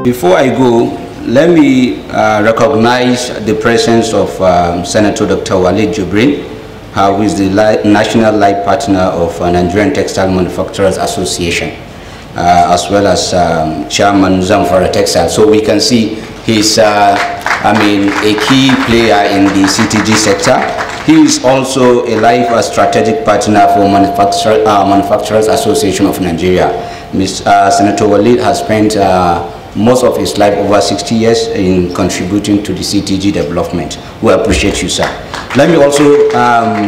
Before I go, let me recognize the presence of Senator Dr. Walid Jibrin, who is the National Life Partner of Nigerian Textile Manufacturers Association, as well as Chairman Zamfara Textile. So we can see he's, a key player in the CTG sector. He is also a life strategic partner for Manufacturers Association of Nigeria. Senator Walid has spent most of his life, over 60 years, in contributing to the CTG development. We appreciate you, sir. Let me also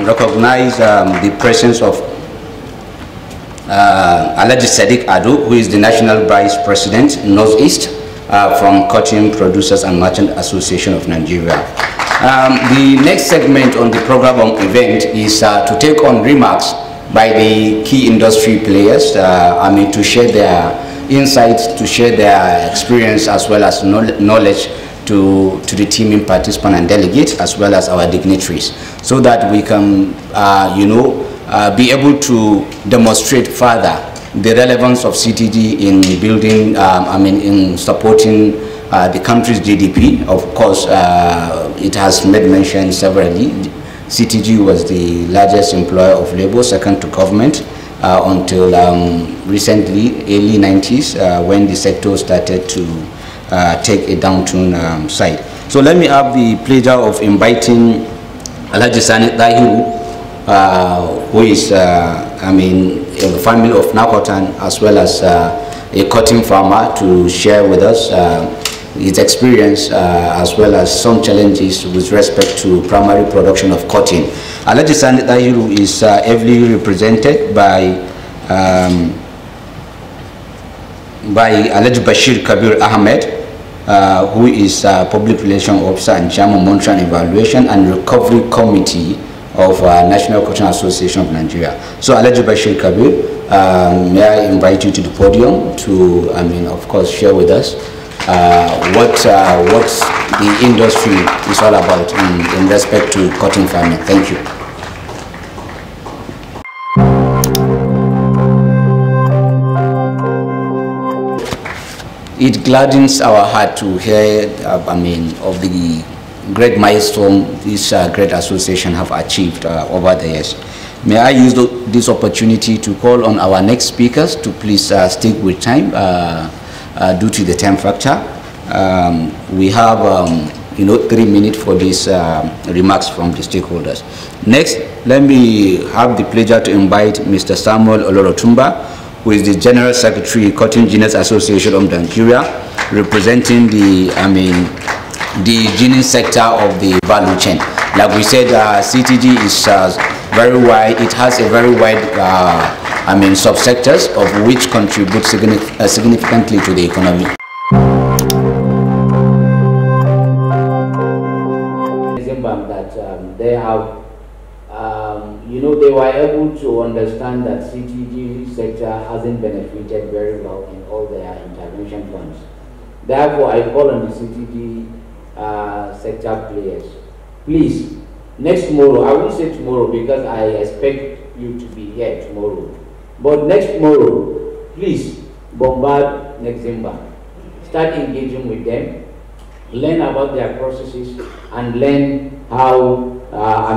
recognize the presence of Alhaji Sadiq Ado, who is the National Vice President, Northeast, from Cotton Producers and Merchant Association of Nigeria. The next segment on the program event is to take on remarks by the key industry players, to share their insights, to share their experience as well as knowledge to the teaming participants and delegates, as well as our dignitaries, so that we can, be able to demonstrate further the relevance of CTG in building, in supporting the country's GDP. Of course, it has made mention severally. CTG was the largest employer of labor, second to government, until recently, early 90s, when the sector started to take a downturn side. So let me have the pleasure of inviting Alhaji Sani Dahiru, who is, a family of Nakotan, as well as a cotton farmer, to share with us his experience as well as some challenges with respect to primary production of cotton. Alhaji Sani Dahiru is heavily represented by Alhaji Bashir Kabir Ahmed, who is Public Relations Officer and Chairman Monitoring Evaluation and Recovery Committee of National Cotton Association of Nigeria. So Alhaji Bashir Kabir, may I invite you to the podium to, of course, share with us what the industry is all about in respect to cotton farming. Thank you. It gladdens our heart to hear, of the great milestone this great association have achieved over the years. May I use this opportunity to call on our next speakers to please stick with time due to the time factor. We have 3 minutes for these remarks from the stakeholders. Next, let me have the pleasure to invite Mr. Samuel Olorotumba, who is the General Secretary, Cotton Ginners Association of Nigeria, representing the ginning sector of the value chain. Like we said, CTG is very wide. It has a very wide, subsectors, of which contribute significantly to the economy. That they have, they were able to understand that CTG sector hasn't benefited very well in all their intervention funds. Therefore, I call on the CTG sector players, please, next tomorrow, I won't say tomorrow because I expect you to be here tomorrow, but next tomorrow, please bombard Neximba, start engaging with them, learn about their processes, and learn how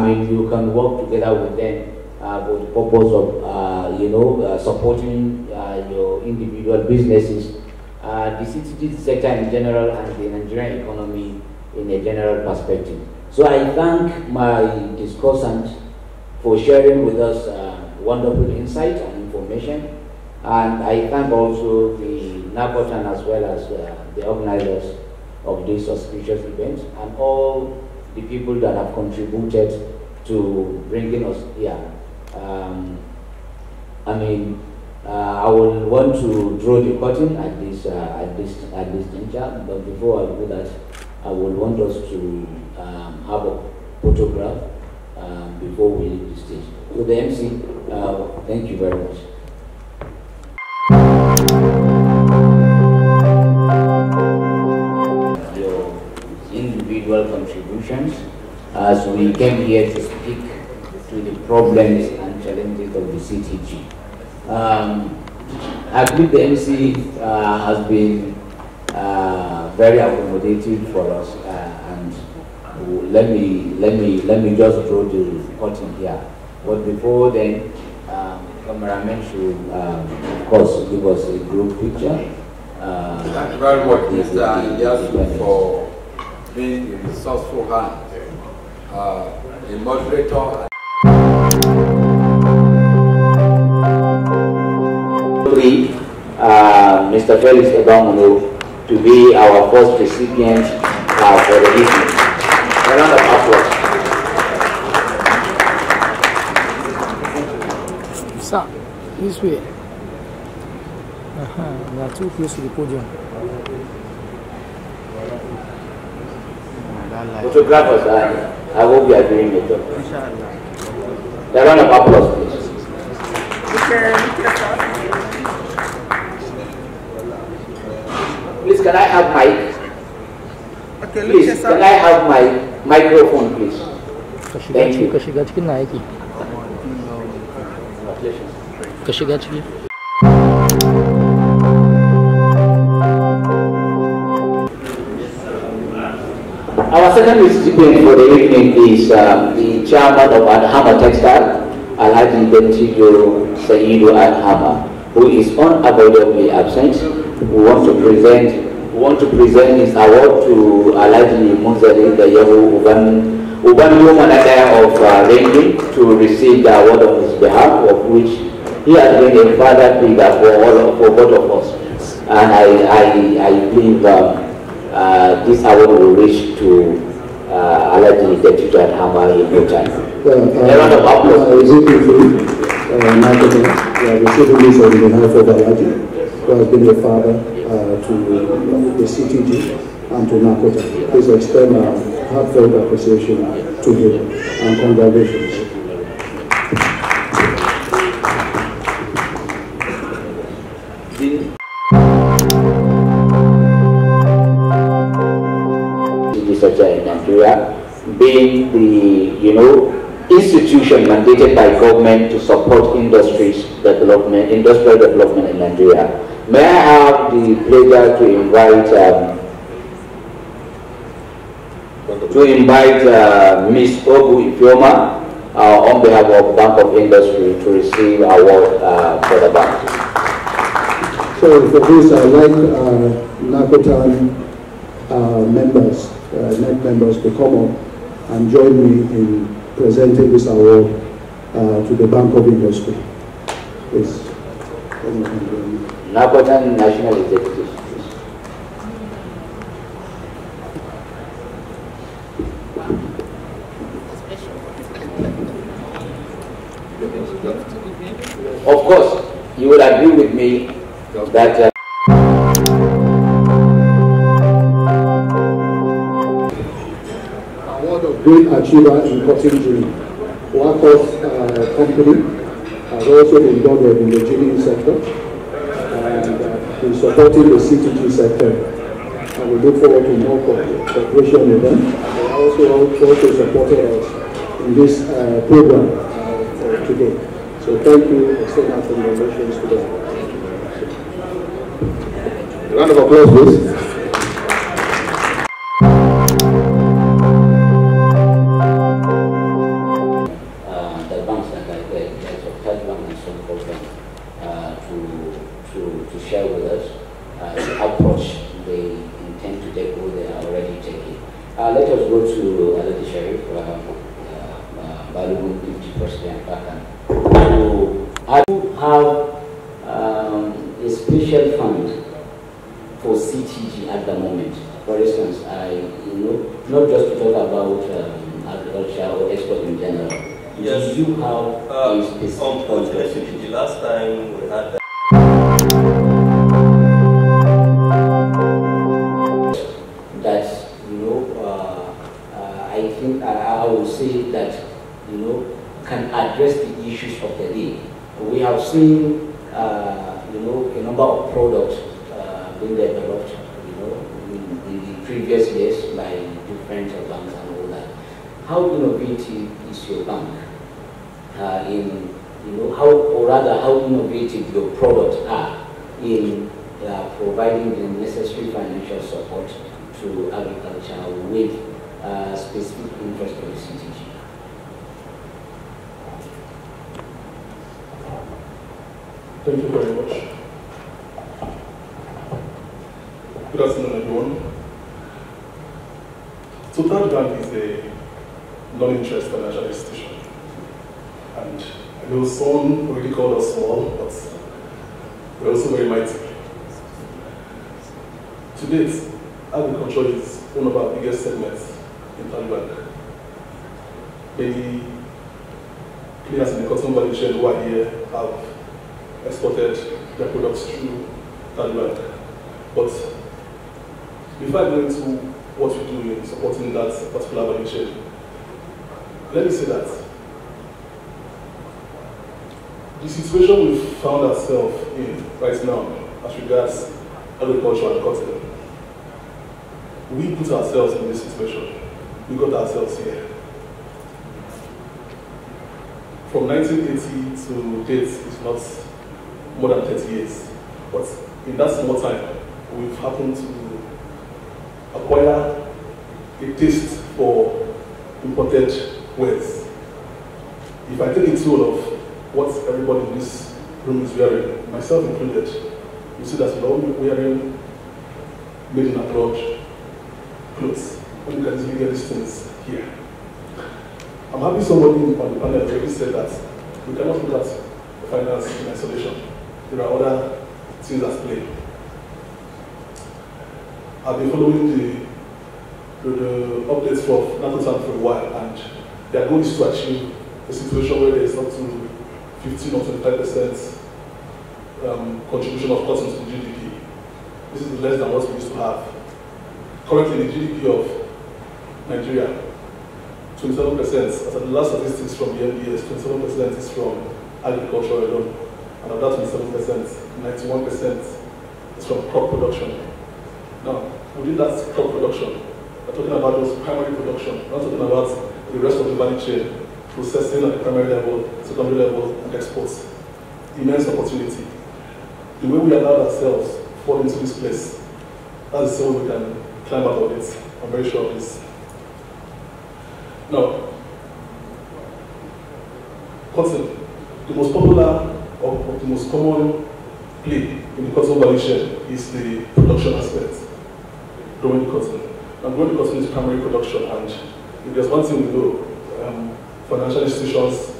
you can work together with them for the purpose of supporting your individual businesses, the CTG sector in general, and the Nigerian economy in a general perspective. So I thank my discussant for sharing with us wonderful insight and information, and I thank also the NACOTAN as well as the organizers of this auspicious event and all the people that have contributed to bringing us here. I will want to draw the curtain at this juncture, but before I do that, I would want us to have a photograph before we leave the stage. So the MC, thank you very much. Your individual contributions as we came here to speak to the problems and challenges of the CTG. I believe the MC has been very accommodating for us, and let me just draw the curtain here. But before then, cameramen should, of course, give us a group picture. Thank you very much, Mr. Iliyasu, for being a resourceful hand, a moderator. Mr. Felix Ebamuno to be our first recipient for the evening. A round of applause. Sir, this way. We are too close to the podium. Photographers, I hope you are doing it. Inshallah. A round of applause, please. Please, can I have mic? Okay, please, can I have my microphone, please? Thank you. Our second recipient for the evening is the chairman of Adhama Textile, Alhaji Bentijo Sayidu Adhama, who is unavoidably absent. We want to present this award to Alhaji Munzali Dayahu Ubandu Manadaya of Ranging to receive the award on his behalf, of which he has been a father figure for both of us. And I believe this award will reach to Alhaji Bentijo Adhama in no time. A round of applause. We are receiving this on behalf of Alhaji, who has been a father to the CTG and to Nakota. Please extend our heartfelt appreciation to him and congratulations. In Nigeria, being the institution mandated by government to support industrial development in Nigeria. May I have the pleasure to invite Ms. Ogu Ifeoma on behalf of Bank of Industry to receive award for the bank. So for this, I'd like Nakotan members, net members to come up and join me in presenting this award to the Bank of Industry. Please. Nakotan National Executive. Of course, you will agree with me that award of great achiever in cotton gin. Wakos company has also been done in the ginning sector and is supporting the CTG sector. And we look forward to more cooperation with them. They also supported us in this program today. So thank you, extend our congratulations to them. A round of applause, please. The banks that I get, like Octave Bank and some program, to share with us the approach they intend to take, who they are already taking. Let us go to Alhaji Sharif, Balogun Deputy President Bakan. I do have a special fund for CTG at the moment. For instance, not just to talk about agriculture or export in general. Yes. Do you have a specific fund for CTG? Last time we had that. I think I would say that can address the issues of the day. We have seen a number of products being developed in the previous years by different banks and all that. How innovative is your bank how innovative your products are in providing the necessary financial support to agriculture with specific interest of the CTG. Thank you very much. Good afternoon, everyone. So Taj Bank is a non-interest financial institution. And I know someone already called us small, but we're also very mighty. To date, agriculture is one of our biggest segments in Taj Bank. Many players in the cotton value chain who are here have exported their products through Taj Bank. But before I go into what we do in supporting that particular value chain, let me say that the situation we've found ourselves in right now as regards agriculture and cotton, we put ourselves in this situation. We got ourselves here. From 1980 to date is not more than 30 years. But in that small time, we've happened to acquire a taste for imported wares. If I take a tour of what everybody in this room is wearing, myself included, you see that we're all wearing made in abroad clothes. And you can easily get these things here. I'm happy somebody on the panel already said that we cannot look at finance in isolation. There are other things at play. I've been following the updates for NATOTAN for a while, and their goal is to achieve a situation where there is up to 15 or 25% contribution of cotton to the GDP. This is less than what we used to have. Currently, the GDP of Nigeria, 27%, as of the last statistics from the MBS, 27% is from agriculture alone. And of that 27%, 91% is from crop production. Now, within that crop production, we're talking about those primary production, not talking about the rest of the value chain, processing at the primary level, secondary level, and exports. Immense opportunity. The way we allow ourselves to fall into this place, that's the way we can climb out of it. I'm very sure of this. Now, cotton, the most popular or the most common play in the cotton value chain is the production aspect, growing the cotton. And growing the cotton is primary production, and if there's one thing we know, financial institutions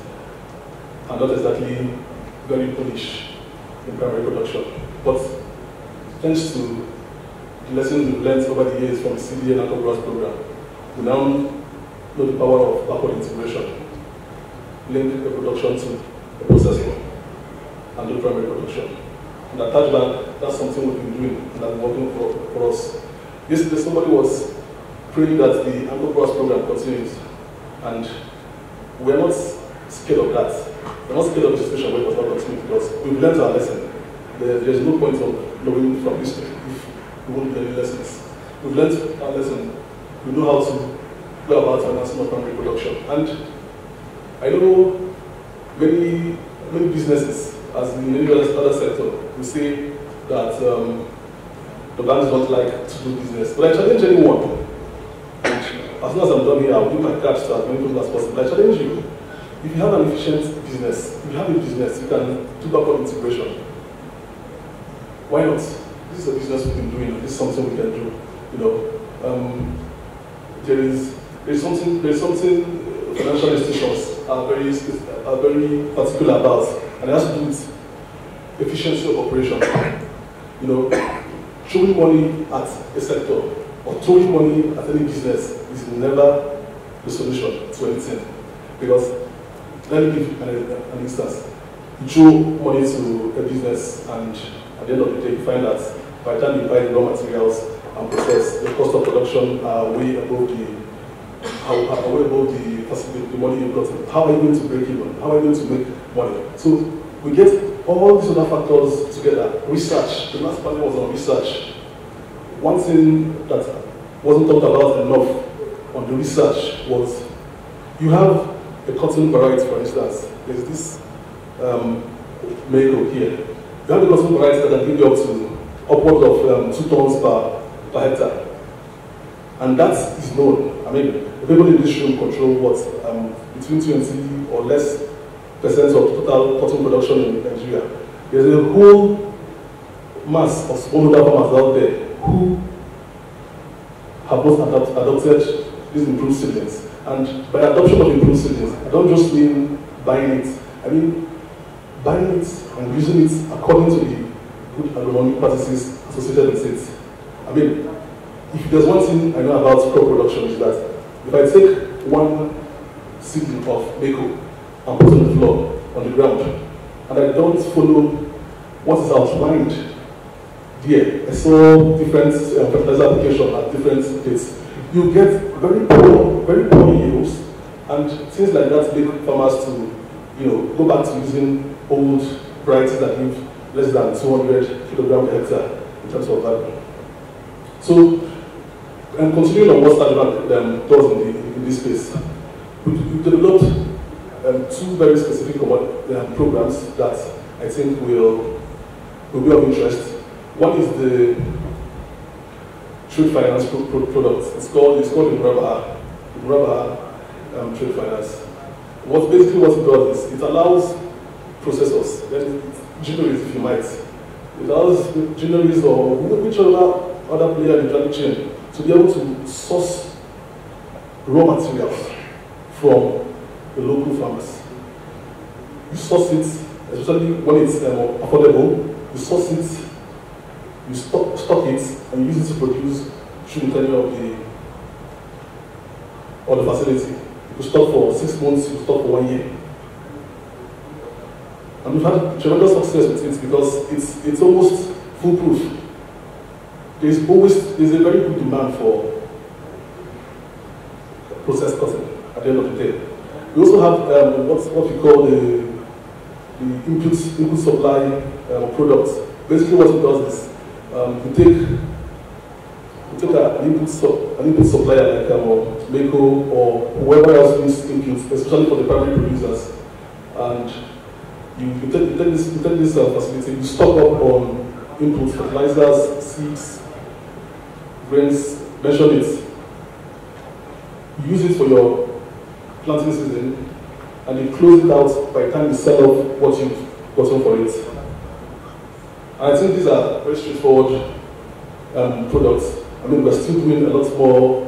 are not exactly very bullish in primary production. But thanks to the lessons we've learned over the years from the CDA and ACOBRAS program, we now know the power of backward integration, link the production to the processing, and do primary production. And at Taj Bank, that's something we've been doing and that's working for us. Yesterday, somebody was praying that the ACOBRAS program continues, and we're not scared of that. We're not scared of the situation where it was not continuing, because we've learned our lesson. There's no point of knowing from history if we won't learn lessons. We've learned our lesson. We know how to go about financing of primary production. And I know many businesses, as in many other sectors, we say that the banks don't like to do business. But I challenge anyone. And as soon as I'm done here, I'll give my cards to as many people as possible. I challenge you. If you have an efficient business, if you have a business, you can do backward integration. Why not? This is a business we've been doing, and this is something we can do. You know, there's something financial institutions are very particular about, and it has to do with efficiency of operation. You know, throwing money at a sector or throwing money at any business is never the solution to anything. Because let me give an instance. You throw money to a business, and at the end of the day, you find that by the time you buy the raw materials and process, the cost of production are way above the money you've got. How are you going to break even? How are you going to make money? So we get all these other factors together. Research. The last panel was on research. One thing that wasn't talked about enough on the research was you have a cotton variety, for instance. There's this mango here. You have a cotton variety that can give you up to upwards of 2 tons per hectare. And that is known. I mean, people in this room control what? Between 20 or less percent of total cotton production in Nigeria. There's a whole mass of smallholder farmers out there who have both adopted these improved seedlings. And by adoption of improved seedlings, I don't just mean buying it. I mean buying it and using it according to the good agronomic practices associated with it. I mean, if there's one thing I know about crop production is that if I take one seedling of mako and put it on the floor, on the ground, and I don't follow what is outlined there, I saw different fertilizer application at different dates. You get very poor yields, and things like that make farmers to, go back to using old varieties that give less than 200 kilograms per hectare in terms of value. So, and continuing on what Starbank does in this space, we've developed 2 very specific programs that I think will be of interest. One is the trade finance product. It's called the Muraba trade finance. What it does is it allows processors, generates if you might, it allows generates or whichever other player in the value chain to be able to source raw materials from the local farmers. You source it, especially when it's affordable, you source it, you stock it, and use it to produce through the tenure of the facility. You stock for 6 months, you stock for 1 year. And we've had tremendous success with it because it's almost foolproof. There's a very good demand for processed cotton at the end of the day. We also have what we call the input supply products. Basically, what it does is we take an input supplier like Mako or whoever else needs inputs, especially for the primary producers, and you take this facility, you stock up on inputs, fertilizers, seeds, grains, measure it. You use it for your planting season, and you close it out by the time you sell off what you've gotten for it. And I think these are very straightforward products. I mean, we're still doing a lot more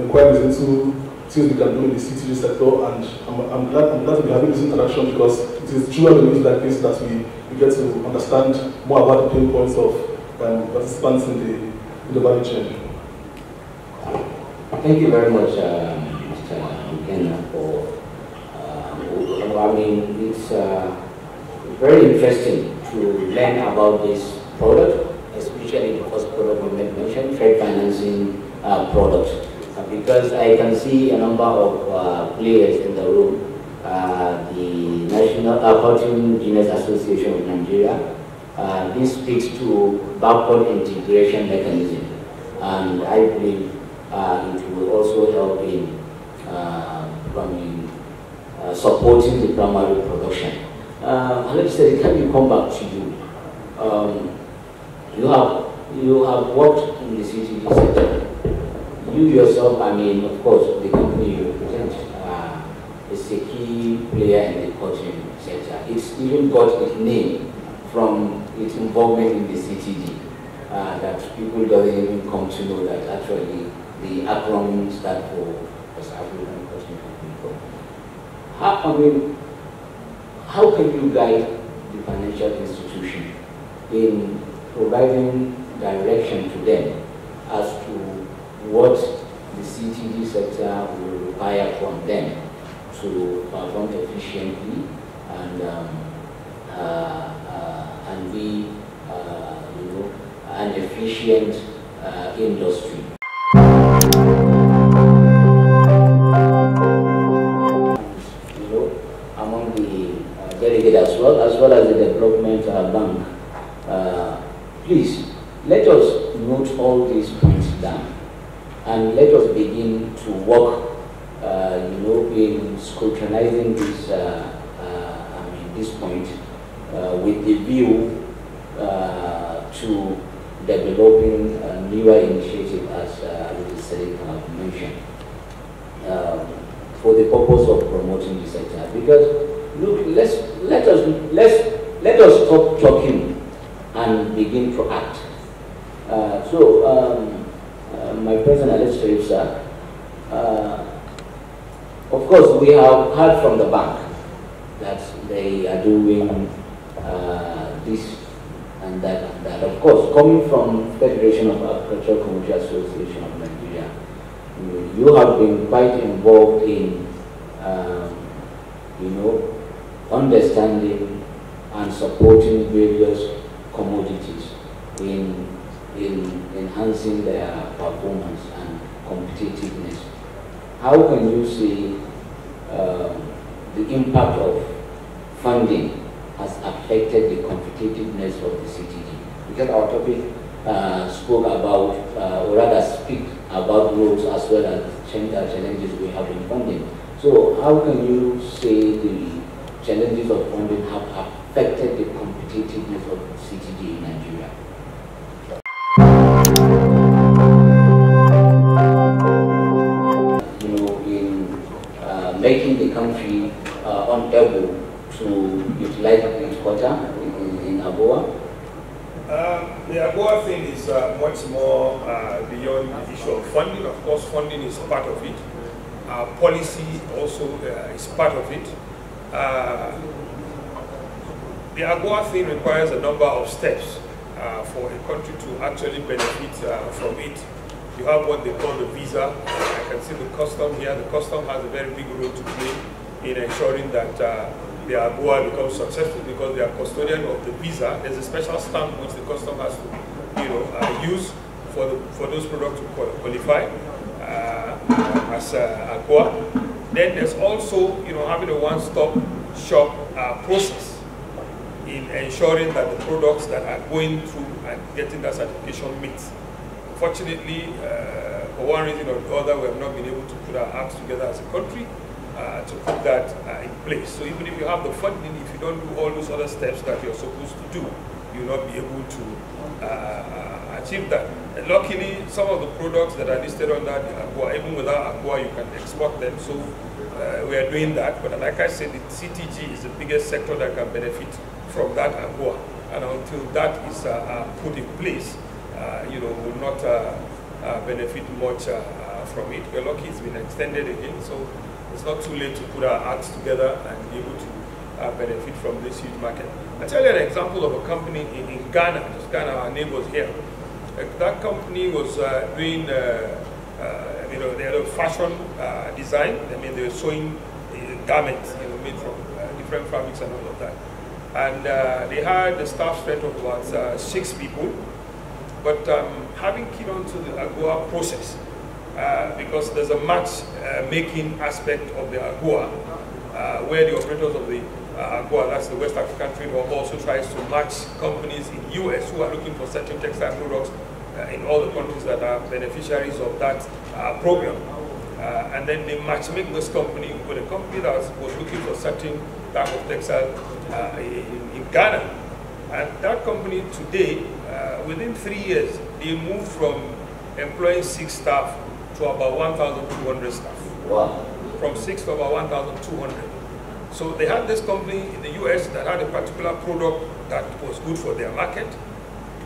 inquiries into things we can do in the CTG sector, and I'm glad to be having this interaction because it is through avenues like this that we get to understand more about the pain points of participants in the value chain. Thank you very much, Mr. Mkenna, for. I mean, it's very interesting to learn about this product, especially the first product you mentioned, trade financing product, because I can see a number of players in the room. The National Cotton Business Association of Nigeria. This speaks to backward integration mechanism, and I believe it will also help in supporting the primary production. Let's say, can we come back to you? You have worked in the CTG sector. You yourself, I mean, of course, the company you represent is a key player in the cotton sector. It's even got its name from its involvement in the CTG. That people don't even come to know that actually the acronym stands for West African Cotton Company. How can you guide the financial institution in providing direction to them as to what the CTG sector will require from them to perform efficiently and be an efficient industry? Among the delegates as well as the development bank, please let us note all these points down and let us begin to work in scrutinizing this this point with the view to developing newer initiatives, as Senator mentioned, for the purpose of promoting the sector. Because look, let us stop talking and begin to act. My personal lecture, sir. Of course, we have heard from the bank that they are doing this and that and that. Of course, coming from Federation of Agricultural Community Association of Nigeria, you have been quite involved in, understanding and supporting various commodities in enhancing their performance and competitiveness. How can you see the impact of funding has affected the competitiveness of the CTG? Because our topic spoke about, or rather speak about roads as well as challenges we have in funding. So how can you say the challenges of funding have affected the competitiveness of the CTG in Nigeria? Making the country unable to utilize its quota in AGOA? The AGOA thing is much more beyond the issue of funding. Of course, funding is part of it. Policy also is part of it. The AGOA thing requires a number of steps for a country to actually benefit from it. You have what they call the visa. I can see the custom here. The custom has a very big role to play in ensuring that the AGOA becomes successful because they are custodian of the visa. There's a special stamp which the custom has to, use for those products to qualify as AGOA. Then there's also, having a one-stop shop process in ensuring that the products that are going through and getting that certification meet. Fortunately, for one reason or the other, we have not been able to put our acts together as a country to put that in place. So even if you have the funding, if you don't do all those other steps that you're supposed to do, you'll not be able to achieve that. And luckily, some of the products that are listed on that AGOA, even without AGOA, you can export them. So we are doing that. But like I said, the CTG is the biggest sector that can benefit from that AGOA. And until that is put in place, will not benefit much from it. We're lucky it's been extended again, so it's not too late to put our acts together and be able to benefit from this huge market. I'll tell you an example of a company in Ghana, just Ghana, our neighbors here. That company was doing, they had a fashion design. I mean, they were sewing garments, made from different fabrics and all of that. And they had the staff strength of about 6 people. But having keyed on to the AGOA process, because there's a match-making aspect of the AGOA, where the operators of the AGOA, that's the West African Trade Hub, also tries to match companies in the US who are looking for certain textile products in all the countries that are beneficiaries of that program. And then they match-make this company with a company that was looking for certain type of textile in Ghana. And that company today, within 3 years, they moved from employing 6 staff to about 1,200 staff. Wow. From 6 to about 1,200. So they had this company in the US that had a particular product that was good for their market.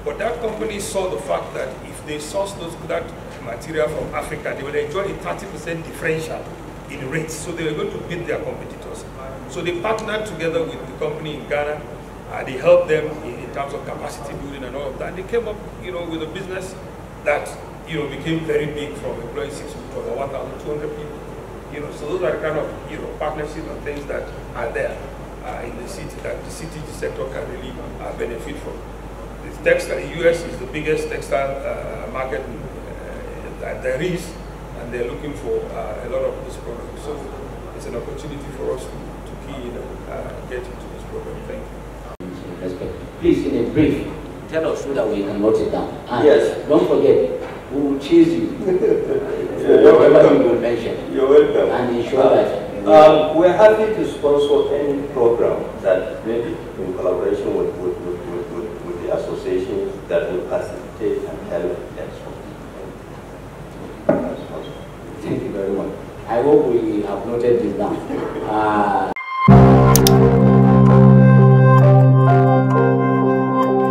But that company saw the fact that if they sourced that material from Africa, they would enjoy a 30% differential in rates. So they were going to beat their competitors. So they partnered together with the company in Ghana. They helped them in terms of capacity building and all of that. And they came up, with a business that, became very big, from employing 6 to about 1,200 people. So those are the kind of, partnerships and things that are there in the city that the CTG sector can really benefit from. The textile, the US is the biggest textile market that there is, and they're looking for a lot of this product. So it's an opportunity for us to key in and get into this program. Thank you. Please, in a brief, tell us so that we can note it down. And yes. Don't forget, we will choose you. You're welcome. You will mention. You're welcome. And ensure that. We're happy to sponsor any program that maybe in collaboration with the association that will take and help export. Thank you very much. I hope we have noted this down.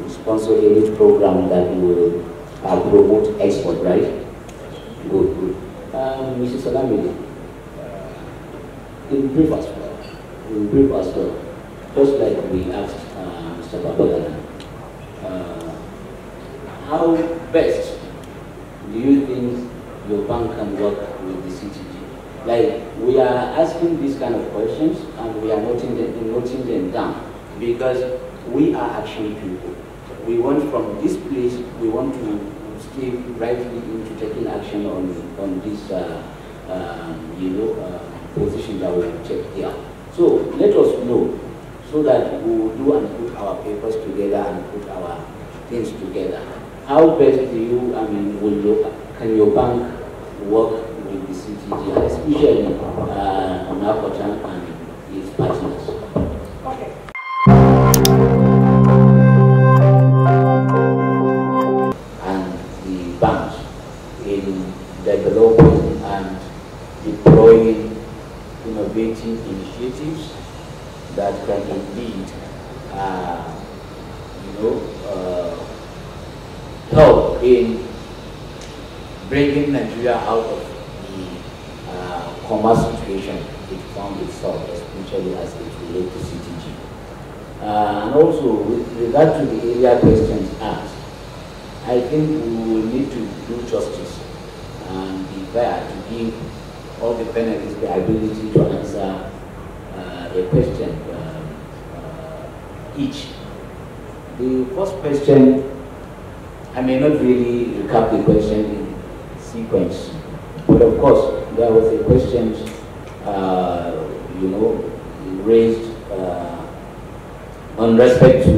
Sponsor a youth program that will promote export, right? Good, good. Mrs. Salamidi, in brief as well, just like we asked Mr. Babagana, how best do you think your bank can work with the CTG? Like, we are asking these kind of questions and we are noting them down because we are action people. We want from this place, we want to stay rightly into taking action on this, position that we take here. So let us know so that we will do and put our papers together and put our things together. How best do you, can your bank work with the CTG, especially Nakotan and its partners? Okay. And the banks in developing and deploying innovative initiatives that can indeed, help in bringing Nigeria out of the commerce situation it found itself, especially as it relates to CTG. And also, with regard to the area questions asked, I think we will need to do justice and be fair to give all the panelists the ability to answer a question each. The first question, I may not really recap the question in sequence, but of course there was a question, raised on respect to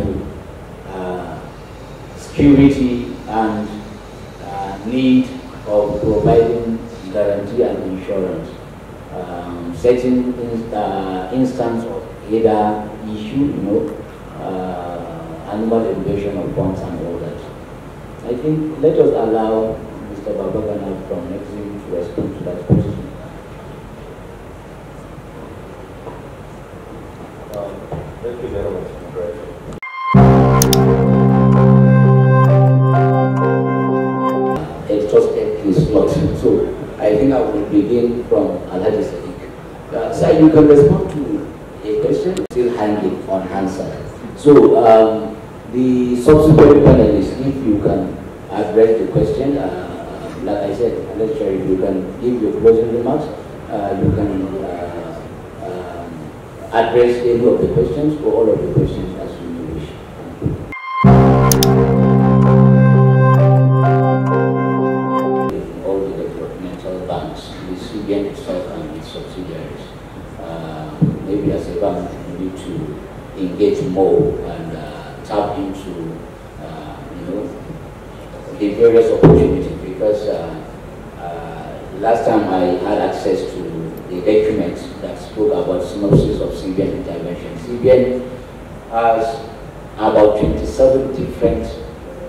security and need of providing guarantee and insurance, certain instance of either issue, animal invasion of funds and all that. I think let us allow Mr. Babagana from Nexim to respond to that question. Thank you very much. Exhausted is not. So I think I will begin from Alhaji Sadiq. Sir, you can respond to a question still hanging on answer. So the subsequent panelists, if you can address the question, like I said, lecturer, you can give your closing remarks, you can address any of the questions or all of the questions as you wish. All the developmental banks, the CBN itself and its subsidiaries, maybe as a bank we need to engage more and tap into the various opportunities, because last time I had access to the documents that spoke about synopsis of CBN intervention. CBN has about 27 different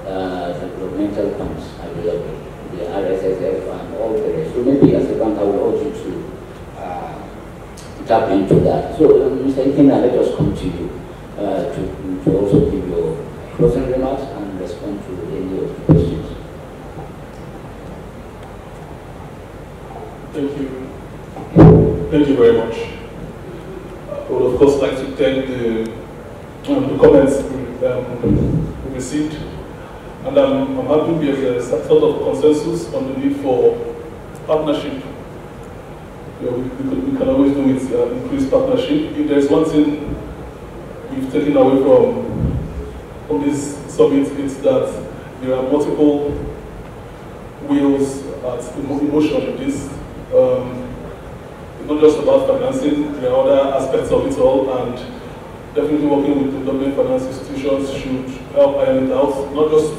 developmental funds available, the RSSF and all the rest. So maybe as a bank I will urge you to tap into that. So Mr. Ikena, let us come to you to also give your closing remarks and respond to any of the questions. Thank you. Thank you very much. I would of course like to thank the comments we received, and I'm happy there's a sort of consensus on the need for partnership. We can always do with increased partnership. If there's one thing we've taken away from this summit, it's that there are multiple wheels at emotion in this. It's not just about financing, there are other aspects of it all, and definitely working with the government finance institutions should help iron it out, not just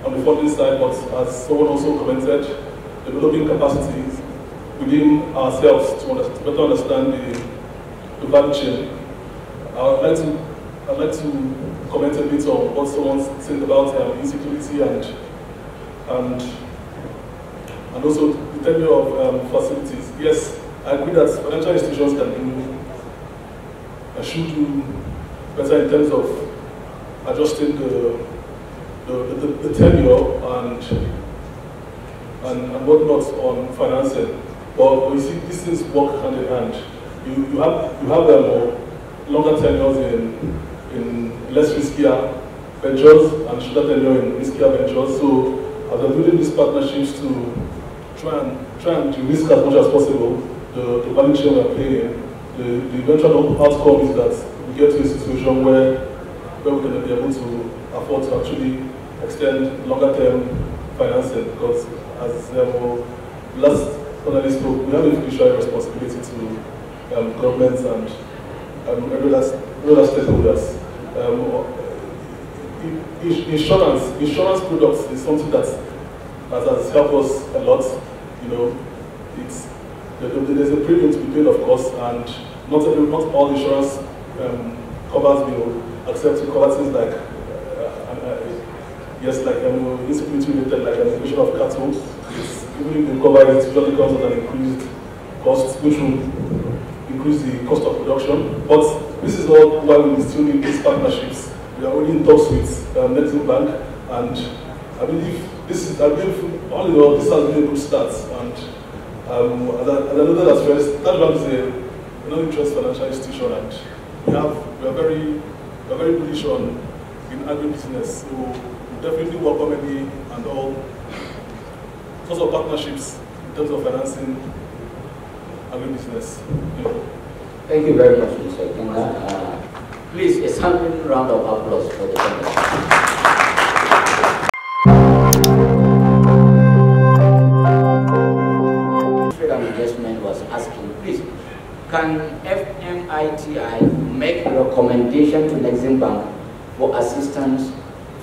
on the funding side, but as someone also commented, developing capacities within ourselves to better understand the value chain. I'd like to comment a bit on what someone said about insecurity and and also the tenure of facilities. Yes, I agree that financial institutions can do, should do better in terms of adjusting the tenure and whatnot on financing. But you see, these things work hand in hand. You have longer tenures in less riskier ventures and shorter tenure in riskier ventures. So as we're building these partnerships to try and de-risk as much as possible the value chain we're playing, the eventual outcome is that we get to a situation where we're going to be able to afford to actually extend longer term financing, because as last panelist spoke, we have a fiduciary responsibility to governments and every other stakeholders. Insurance products is something that has helped us a lot. You know, there's a premium to be paid, of course, and not all insurance covers accept to cover things like insecurity related, like an invasion of cattle. Even if they cover it, usually comes at an increased cost, which will increase the cost of production. But this is all why we still need these partnerships. We are already in talks with Nexim Bank, and I believe all in all, this has been a good start. And as I noted as first, that bank is a non-interest financial institution, and we are very bullish on in agribusiness. So we definitely welcome any and all sorts of partnerships in terms of financing agribusiness. Thank you very much, Mr. Kenga. Please, a sounding round of applause for the panel. Investment was asking, please, can FMITI make a recommendation to Nexim Bank for assistance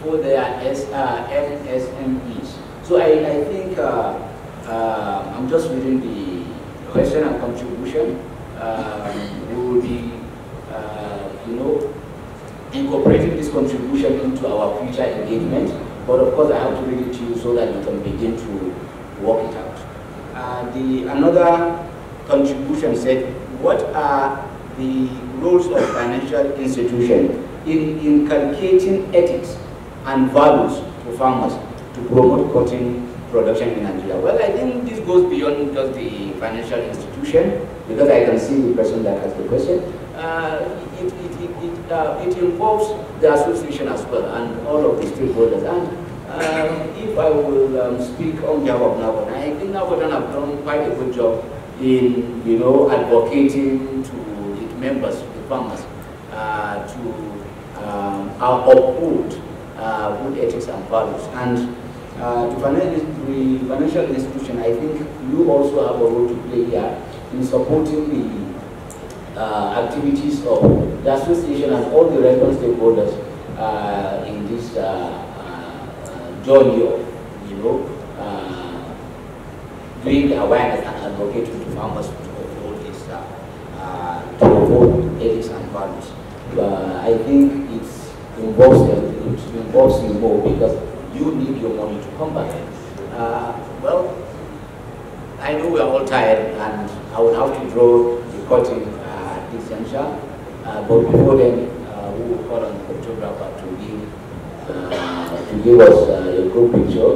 for their MSMEs? So I think I'm just reading the question and contribution. We will be, incorporating this contribution into our future engagement. But of course, I have to read it to you so that you can begin to work it out. Another contribution said, what are the roles of financial institutions in inculcating ethics and values to farmers to promote cotton production in Nigeria? Well, I think this goes beyond just the financial institution, because I can see the person that has the question. It involves the association as well and all of the stakeholders. And if I will speak on behalf of NABODAN, I think NABODAN have done quite a good job in advocating to its members, the farmers, to uphold good ethics and values. And to the financial institution, I think you also have a role to play here in supporting the activities of the association and all the relevant stakeholders in this journey of, doing the awareness and advocating to farmers to uphold this, to uphold ethics and values. I think it involves you more, because you need your money to come back. Well, I know we are all tired, and I will have to draw the curtain at this juncture. But before then, we will call on the photographer to give us a good picture.